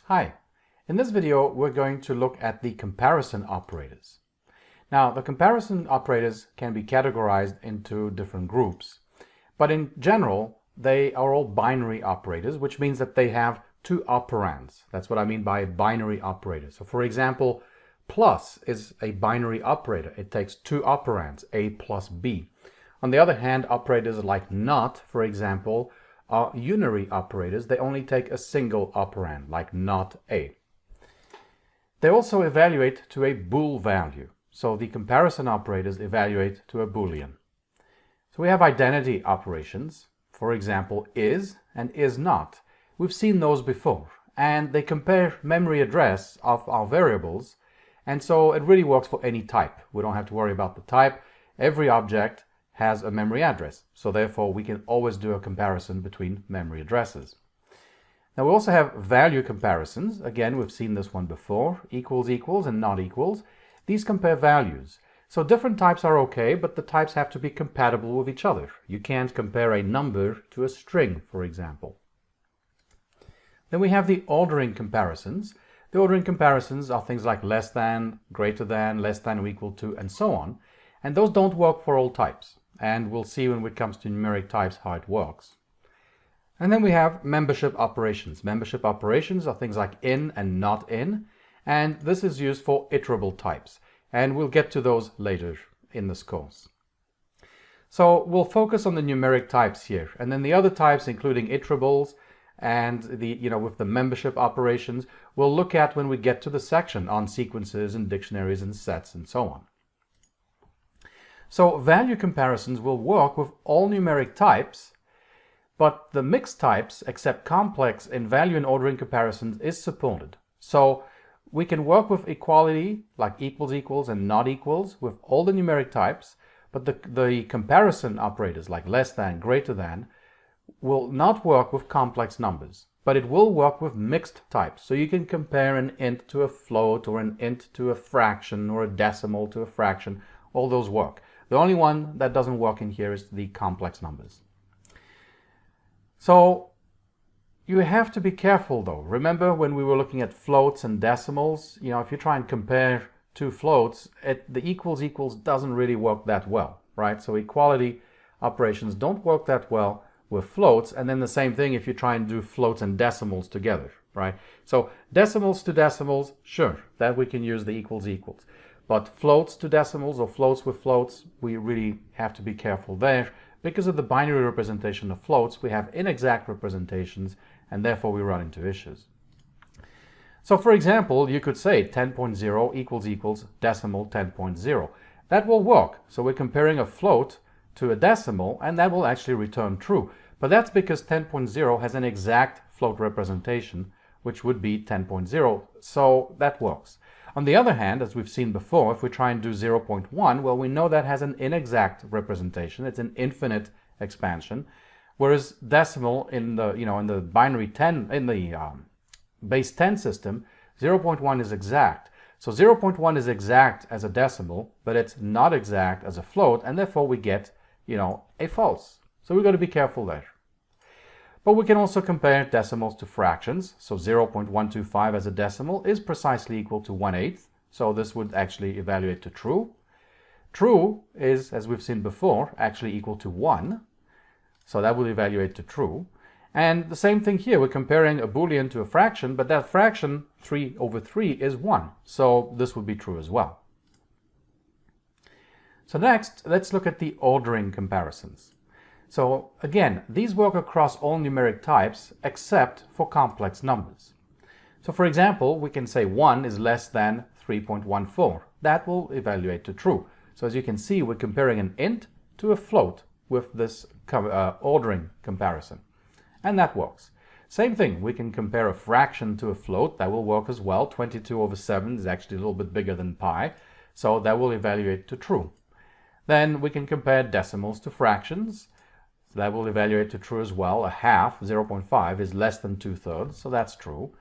Hi, in this video we're going to look at the comparison operators. Now the comparison operators can be categorized into different groups, but in general they are all binary operators, which means that they have two operands. That's what I mean by a binary operator. So for example, plus is a binary operator. It takes two operands, a plus b. On the other hand, operators like not, for example, are unary operators. They only take a single operand, like not a. They also evaluate to a bool value. So the comparison operators evaluate to a boolean. So we have identity operations, for example, is and is not. We've seen those before, and they compare memory address of our variables, and so it really works for any type. We don't have to worry about the type. Every object has a memory address, so therefore we can always do a comparison between memory addresses. Now we also have value comparisons. Again, we've seen this one before, equals equals and not equals. These compare values. So different types are okay, but the types have to be compatible with each other. You can't compare a number to a string, for example. Then we have the ordering comparisons. The ordering comparisons are things like less than, greater than, less than or equal to, and so on. And those don't work for all types. And we'll see when it comes to numeric types how it works. And then we have membership operations. Membership operations are things like in and not in, and this is used for iterable types. And we'll get to those later in this course. So we'll focus on the numeric types here, and then the other types, including iterables and with the membership operations, we'll look at when we get to the section on sequences and dictionaries and sets and so on. So value comparisons will work with all numeric types, but the mixed types, except complex in value and ordering comparisons, is supported. So we can work with equality, like equals equals and not equals, with all the numeric types, but the comparison operators, like less than, greater than, will not work with complex numbers, but it will work with mixed types. So you can compare an int to a float, or an int to a fraction, or a decimal to a fraction. All those work. The only one that doesn't work in here is the complex numbers. So you have to be careful though. Remember when we were looking at floats and decimals, if you try and compare two floats, the equals equals doesn't really work that well, right? So equality operations don't work that well with floats, and then the same thing if you try and do floats and decimals together, right? So decimals to decimals, sure, that we can use the equals equals. But floats to decimals or floats with floats, we really have to be careful there. Because of the binary representation of floats, we have inexact representations, and therefore we run into issues. So for example, you could say 10.0 equals equals decimal 10.0. That will work. So we're comparing a float to a decimal, and that will actually return true. But that's because 10.0 has an exact float representation, which would be 10.0. So that works. On the other hand, as we've seen before, if we try and do 0.1, well, we know that has an inexact representation. It's an infinite expansion, whereas decimal in the binary 10, in the base 10 system, 0.1 is exact. So 0.1 is exact as a decimal, but it's not exact as a float, and therefore we get, a false. So we've got to be careful there. But we can also compare decimals to fractions. So 0.125 as a decimal is precisely equal to 1/8. So this would actually evaluate to true. True is, as we've seen before, actually equal to 1. So that will evaluate to true. And the same thing here, we're comparing a boolean to a fraction, but that fraction, 3/3, is 1. So this would be true as well. So next, let's look at the ordering comparisons. So again, these work across all numeric types except for complex numbers. So for example, we can say 1 is less than 3.14. That will evaluate to true. So as you can see, we're comparing an int to a float with this ordering comparison. And that works. Same thing, we can compare a fraction to a float. That will work as well. 22/7 is actually a little bit bigger than pi. So that will evaluate to true. Then we can compare decimals to fractions. So that will evaluate to true as well. A half, 0.5, is less than 2/3, so that's true.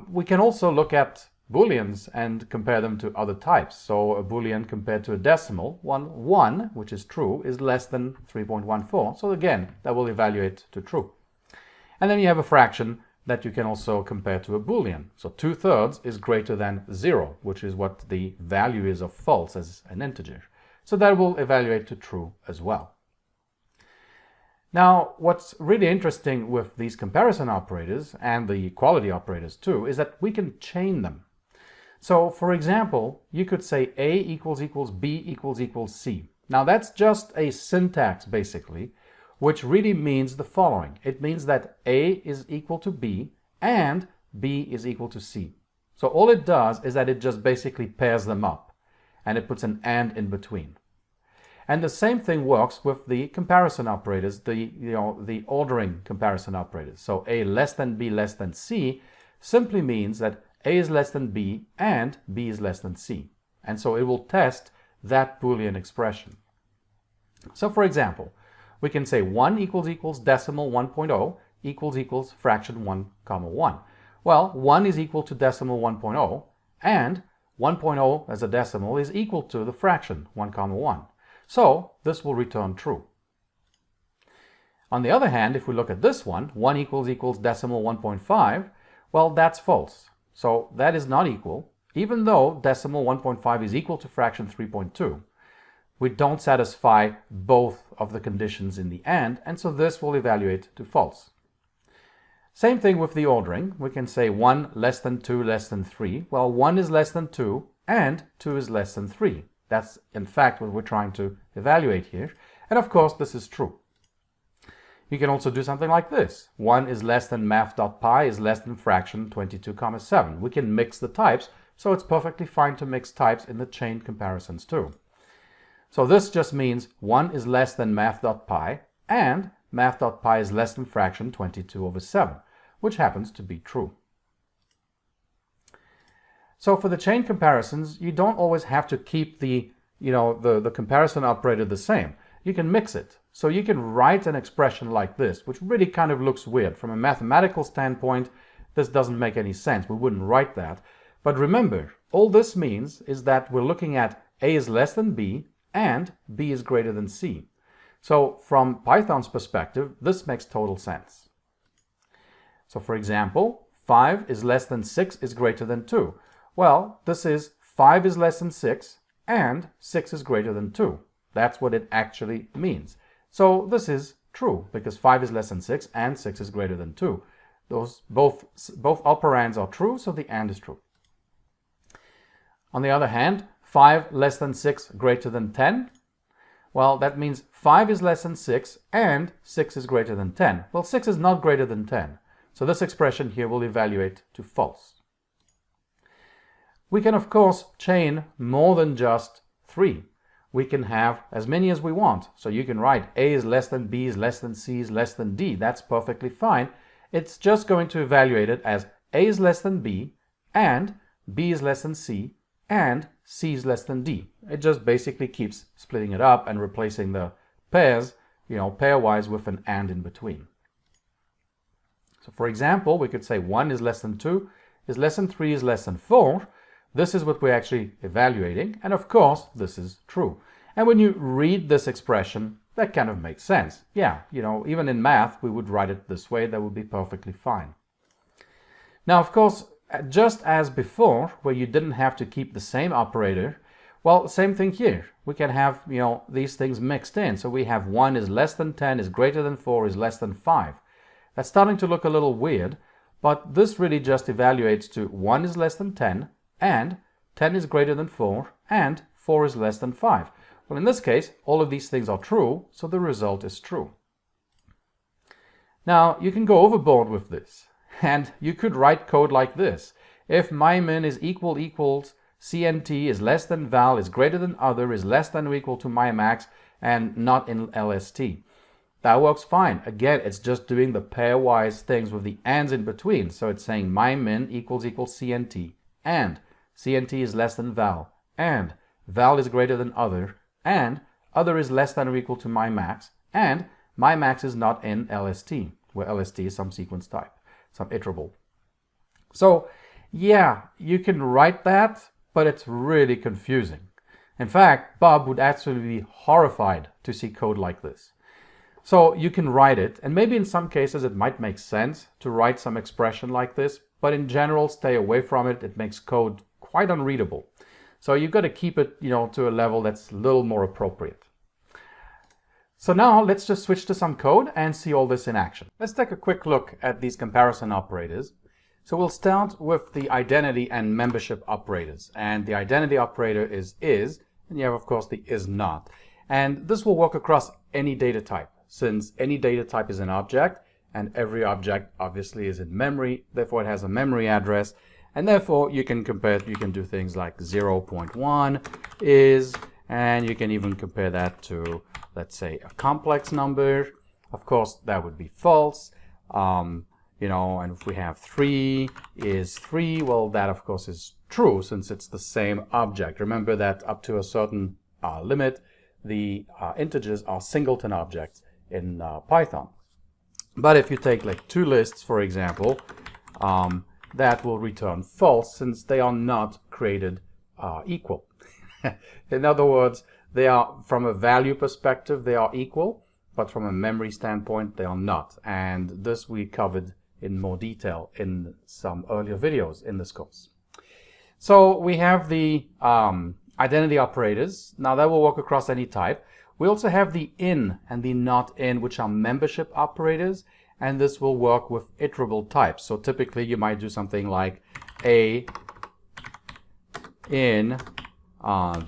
We can also look at booleans and compare them to other types. So a boolean compared to a decimal, 1, which is true, is less than 3.14. So again, that will evaluate to true. And then you have a fraction that you can also compare to a Boolean. So 2/3 is greater than 0, which is what the value is of false as an integer. So that will evaluate to true as well. Now, what's really interesting with these comparison operators and the equality operators too is that we can chain them. So for example, you could say A equals B equals C. Now that's just a syntax basically, which really means the following. It means that A is equal to B and B is equal to C. So all it does is that it just basically pairs them up and it puts an and in between. And the same thing works with the comparison operators, the ordering comparison operators. So A less than B less than C simply means that A is less than B and B is less than C. And so it will test that Boolean expression. So for example, we can say 1 equals decimal 1.0 equals fraction 1 comma 1. Well, 1 is equal to decimal 1.0 and 1.0 as a decimal is equal to the fraction 1 comma 1. So this will return true. On the other hand, if we look at this one, 1 equals decimal 1.5, well, that's false. So that is not equal, even though decimal 1.5 is equal to fraction 3.2. We don't satisfy both of the conditions in the and so this will evaluate to false. Same thing with the ordering. We can say 1 less than 2 less than 3. Well, 1 is less than 2 and 2 is less than 3. That's in fact what we're trying to evaluate here. And of course, this is true. You can also do something like this. 1 is less than math.pi is less than fraction 22 comma 7. We can mix the types, so it's perfectly fine to mix types in the chained comparisons too. So this just means 1 is less than math.pi and math.pi is less than fraction 22 over 7, which happens to be true. So for the chain comparisons, you don't always have to keep the comparison operator the same. You can mix it. So you can write an expression like this, which really kind of looks weird. From a mathematical standpoint, this doesn't make any sense. We wouldn't write that. But remember, all this means is that we're looking at A is less than B and B is greater than C. So from Python's perspective, this makes total sense. So for example, 5 is less than 6 is greater than 2. Well, this is 5 is less than 6 and 6 is greater than 2. That's what it actually means. So this is true because 5 is less than 6 and 6 is greater than 2. Those both operands are true, so the and is true. On the other hand, 5 less than 6 greater than 10. Well, that means 5 is less than 6 and 6 is greater than 10. Well, 6 is not greater than 10. So this expression here will evaluate to false. We can, of course, chain more than just 3. We can have as many as we want. So you can write A is less than B is less than C is less than D. That's perfectly fine. It's just going to evaluate it as A is less than B and B is less than C and C is less than D. It just basically keeps splitting it up and replacing the pairs, pairwise with an and in between. So for example, we could say 1 is less than 2 is less than 3 is less than 4. This is what we're actually evaluating, and of course, this is true. And when you read this expression, that kind of makes sense. Yeah, even in math, we would write it this way, that would be perfectly fine. Now, of course, just as before, where you didn't have to keep the same operator, well, same thing here. We can have, these things mixed in. So we have 1 is less than 10, is greater than 4, is less than 5. That's starting to look a little weird, but this really just evaluates to 1 is less than 10, and 10 is greater than 4, and 4 is less than 5. Well, in this case, all of these things are true, so the result is true. Now, you can go overboard with this, and you could write code like this. If mymin is equals cnt is less than val is greater than other is less than or equal to mymax and not in lst. That works fine. Again, it's just doing the pairwise things with the ands in between. So it's saying mymin equals cnt and cnt is less than val and val is greater than other and other is less than or equal to mymax and mymax is not in lst, where lst is some sequence type, some iterable. So yeah, you can write that, but it's really confusing. In fact, Bob would actually be horrified to see code like this. So you can write it, and maybe in some cases it might make sense to write some expression like this, but in general, stay away from it. It makes code quite unreadable. So you've got to keep it, to a level that's a little more appropriate. So now let's just switch to some code and see all this in action. Let's take a quick look at these comparison operators. So we'll start with the identity and membership operators. And the identity operator is, and you have, of course, the is not. And this will work across any data type, since any data type is an object, and every object obviously is in memory, therefore it has a memory address, and therefore you can compare, you can do things like 0.1 is, and you can even compare that to, let's say, a complex number. Of course, that would be false. And if we have 3 is 3, well, that of course is true since it's the same object. Remember that up to a certain limit, the integers are singleton objects in Python. But if you take like 2 lists, for example, that will return false since they are not created equal. In other words, they are, from a value perspective, they are equal, but from a memory standpoint, they are not. And this we covered in more detail in some earlier videos in this course. So we have the identity operators. Now that will work across any type. We also have the in and the not in, which are membership operators, and this will work with iterable types. So typically you might do something like a in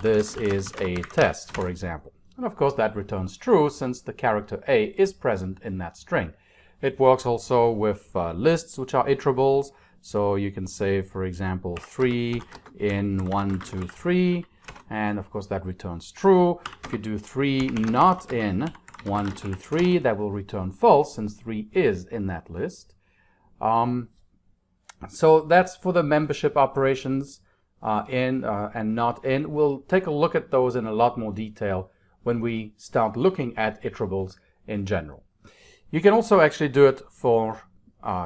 this is a test, for example. And of course that returns true since the character a is present in that string. It works also with lists, which are iterables. So you can say, for example, 3 in 1, 2, 3. And of course that returns true. If you do 3 not in 1, 2, 3, that will return false since 3 is in that list. So that's for the membership operations, in and not in. We'll take a look at those in a lot more detail when we start looking at iterables in general. You can also actually do it for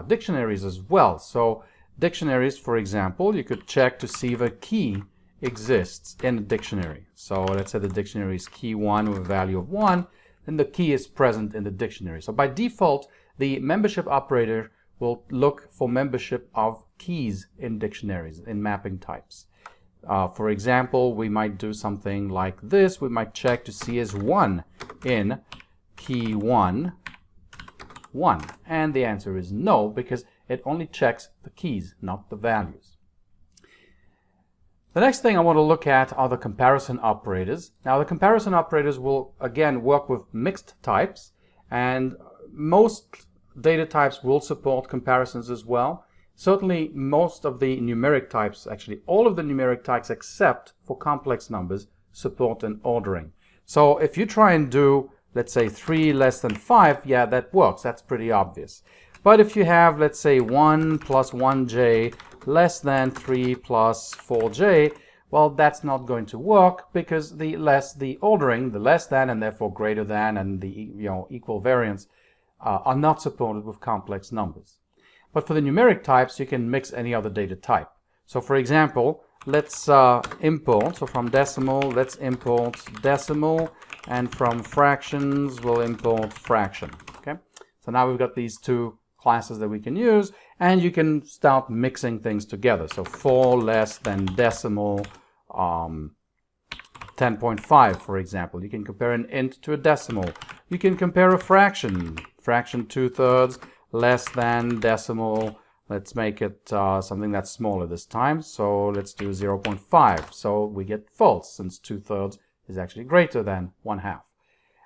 dictionaries as well. So dictionaries, for example, you could check to see if a key exists in a dictionary. So let's say the dictionary is key 1 with a value of 1, then the key is present in the dictionary. So by default, the membership operator will look for membership of keys in dictionaries, in mapping types. For example, we might do something like this. We might check to see is 1 in key 1, 1. And the answer is no, because it only checks the keys, not the values. The next thing I want to look at are the comparison operators. Now the comparison operators will again work with mixed types, and most data types will support comparisons as well. Certainly most of the numeric types, actually all of the numeric types except for complex numbers, support an ordering. So if you try and do, let's say 3 less than 5, yeah, that works, that's pretty obvious. But if you have, let's say 1 plus 1j less than 3 plus 4j, well, that's not going to work because the ordering, the less than and therefore greater than and the equal variance are not supported with complex numbers. But for the numeric types, you can mix any other data type. So for example, let's import, so from decimal, let's import decimal, and from fractions, we'll import fraction. Okay, so now we've got these two classes that we can use, and you can start mixing things together. So 4 less than decimal 10.5, for example. You can compare an int to a decimal. You can compare a fraction 2/3 less than decimal. Let's make it something that's smaller this time. So let's do 0.5. So we get false since 2/3 is actually greater than 1/2.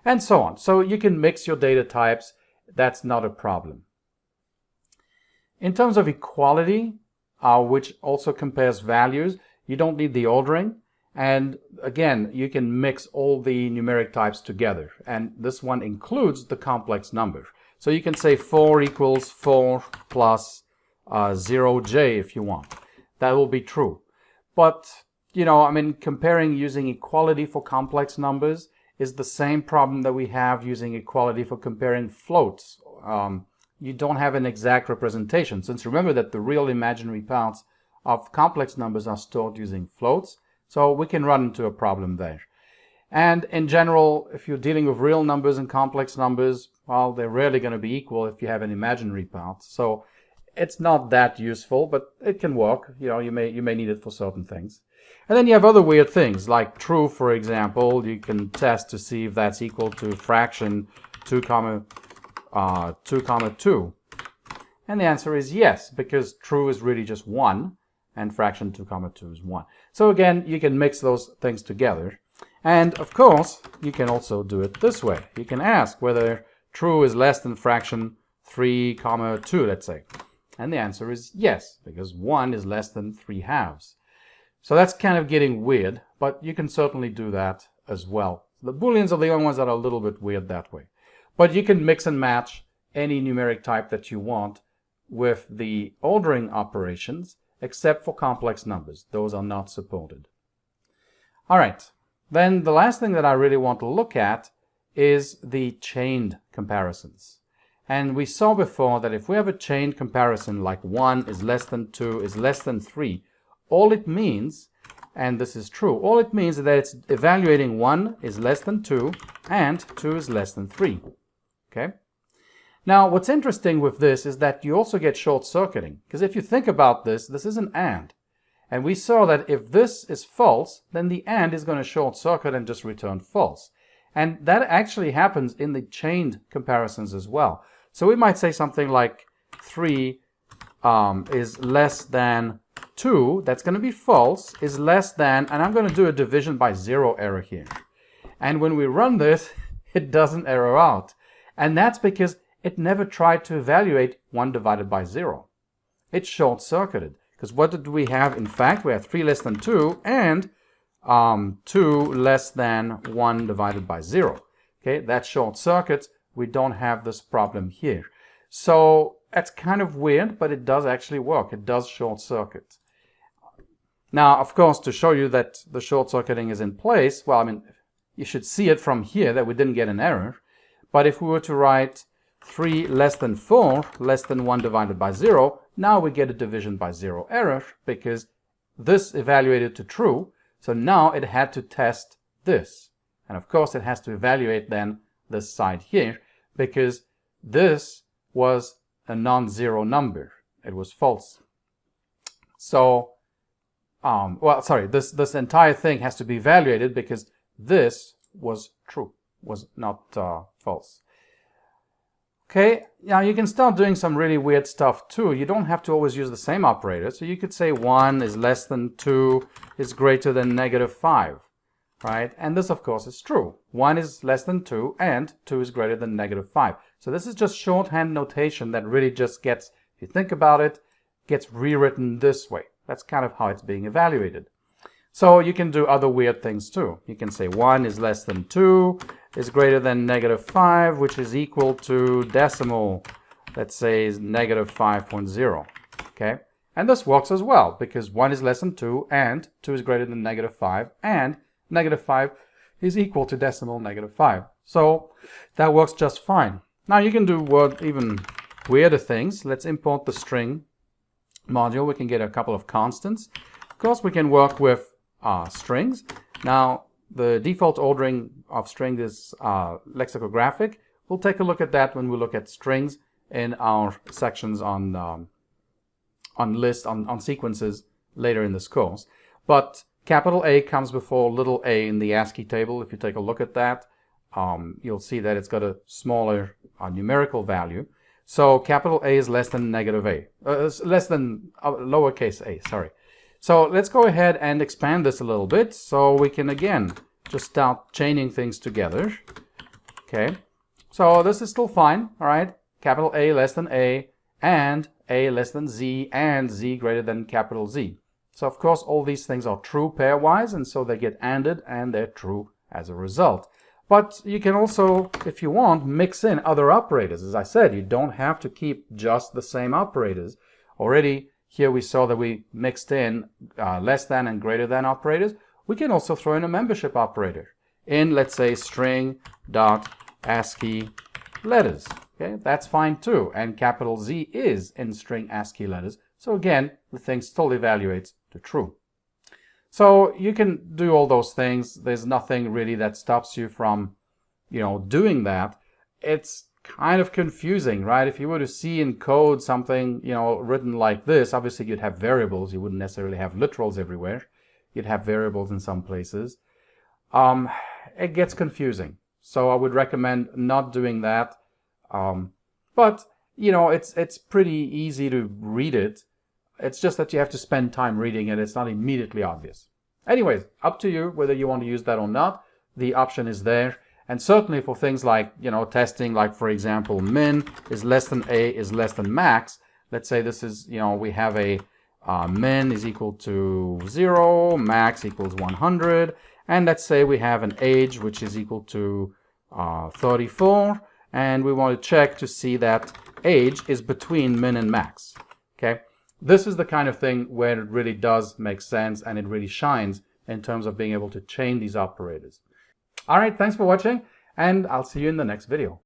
And so on. So you can mix your data types. That's not a problem. In terms of equality, which also compares values, you don't need the ordering. And again, you can mix all the numeric types together. And this one includes the complex number. So you can say 4 equals 4 plus 0j if you want. That will be true. But, comparing using equality for complex numbers is the same problem that we have using equality for comparing floats. You don't have an exact representation, since remember that the real imaginary parts of complex numbers are stored using floats. So we can run into a problem there. And in general, if you're dealing with real numbers and complex numbers, well, they're rarely going to be equal if you have an imaginary part. So it's not that useful, but it can work. You know, you may need it for certain things. And then you have other weird things like true, for example. You can test to see if that's equal to fraction 2 comma 2. And the answer is yes, because true is really just 1 and fraction 2 comma 2 is 1. So again, you can mix those things together. And of course, you can also do it this way. You can ask whether true is less than fraction 3 comma 2, let's say. And the answer is yes, because 1 is less than 3/2. So that's kind of getting weird, but you can certainly do that as well. The Booleans are the only ones that are a little bit weird that way. But you can mix and match any numeric type that you want with the ordering operations, except for complex numbers. Those are not supported. All right, then the last thing that I really want to look at is the chained comparisons. And we saw before that if we have a chained comparison like 1 is less than 2 is less than 3, all it means, and this is true, all it means is that it's evaluating 1 is less than 2 and 2 is less than 3. Okay? Now, what's interesting with this is that you also get short-circuiting, because if you think about this, this is an AND. And we saw that if this is false, then the AND is going to short-circuit and just return false. And that actually happens in the chained comparisons as well. So we might say something like 3 is less than 2, that's going to be false, is less than, and I'm going to do a division by 0 error here. And when we run this, it doesn't error out. And that's because it never tried to evaluate 1 divided by 0. It's short-circuited. Because what did we have? In fact, we have 3 less than 2 and 2 less than 1 divided by 0. Okay, that short circuits. We don't have this problem here. So that's kind of weird, but it does actually work. It does short circuit. Now, of course, to show you that the short circuiting is in place, well, I mean, you should see it from here that we didn't get an error. But if we were to write 3 less than 4 less than 1 divided by 0, now we get a division by 0 error because this evaluated to true. So now it had to test this. And of course, it has to evaluate then this side here because this was a non-zero number. It was false. So, this entire thing has to be evaluated because this was true, was not false. Okay, now you can start doing some really weird stuff too. You don't have to always use the same operator. So you could say 1 is less than 2 is greater than -5, right? And this, of course, is true. 1 is less than 2 and 2 is greater than -5. So this is just shorthand notation that really just gets, if you think about it, gets rewritten this way. That's kind of how it's being evaluated. So you can do other weird things too. You can say 1 is less than 2 is greater than -5, which is equal to decimal, let's say, is -5.0. Okay? And this works as well, because 1 is less than 2, and 2 is greater than -5, and -5 is equal to decimal -5. So that works just fine. Now you can do even weirder things. Let's import the string module. We can get a couple of constants. Of course, we can work with strings. Now, the default ordering of strings is lexicographic. We'll take a look at that when we look at strings in our sections on lists, on sequences later in this course. But capital A comes before little a in the ASCII table. If you take a look at that, you'll see that it's got a smaller numerical value. So capital A is less than -a, less than lowercase a, sorry. So let's go ahead and expand this a little bit so we can again just start chaining things together. Okay, so this is still fine, all right? Capital A less than A and A less than Z and Z greater than capital Z. So of course all these things are true pairwise, and so they get ANDed and they're true as a result. But you can also, if you want, mix in other operators. As I said, you don't have to keep just the same operators. Already here we saw that we mixed in less than and greater than operators. We can also throw in a membership operator in, let's say, string.ASCII letters. Okay, that's fine too. And capital Z is in string ASCII letters. So again, the thing still evaluates to true. So you can do all those things. There's nothing really that stops you from, doing that. It's kind of confusing, right? If you were to see in code something, written like this, obviously you'd have variables. You wouldn't necessarily have literals everywhere. You'd have variables in some places. It gets confusing. So I would recommend not doing that. But, it's pretty easy to read it. It's just that you have to spend time reading it. It's not immediately obvious. Anyways, up to you whether you want to use that or not. The option is there. And certainly for things like, testing, like for example, min is less than a is less than max. Let's say this is, we have a min is equal to 0, max equals 100. And let's say we have an age which is equal to 34. And we want to check to see that age is between min and max. Okay. This is the kind of thing where it really does make sense and it really shines in terms of being able to chain these operators. All right, thanks for watching, and I'll see you in the next video.